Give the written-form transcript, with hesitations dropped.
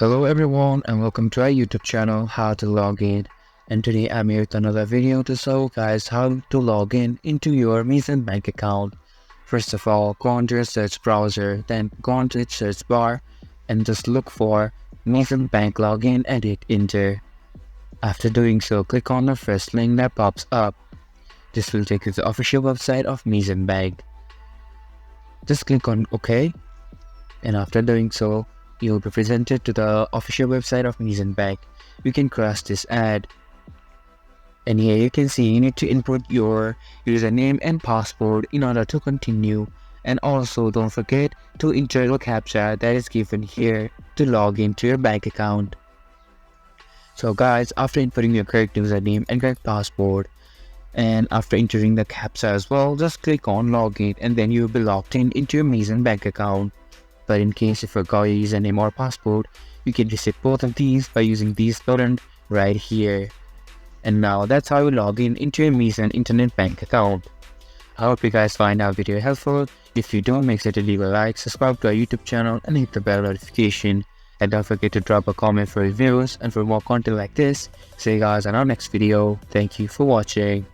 Hello everyone and welcome to our YouTube channel How to Log In, and today I'm here with another video to show you guys how to log in into your Meezan Bank account. First of all, go onto your search browser, then go onto its search bar and just look for Meezan Bank login and hit enter. After doing so, click on the first link that pops up. This will take you to the official website of Meezan Bank. Just click on OK, and after doing so, you'll be presented to the official website of Meezan Bank. You can cross this ad, and here you can see you need to input your username and password in order to continue, and also don't forget to enter the captcha that is given here to log into your bank account. So guys, after inputting your correct username and correct password, and after entering the captcha as well, just click on login and then you'll be logged in into your Meezan Bank account. But in case you forgot your username or password, you can reset both of these by using this button right here. And now that's how you log in into your Meezan internet bank account. I hope you guys find our video helpful. If you do, make sure to leave a like, subscribe to our YouTube channel and hit the bell notification. And don't forget to drop a comment for reviews and for more content like this. See you guys in our next video. Thank you for watching.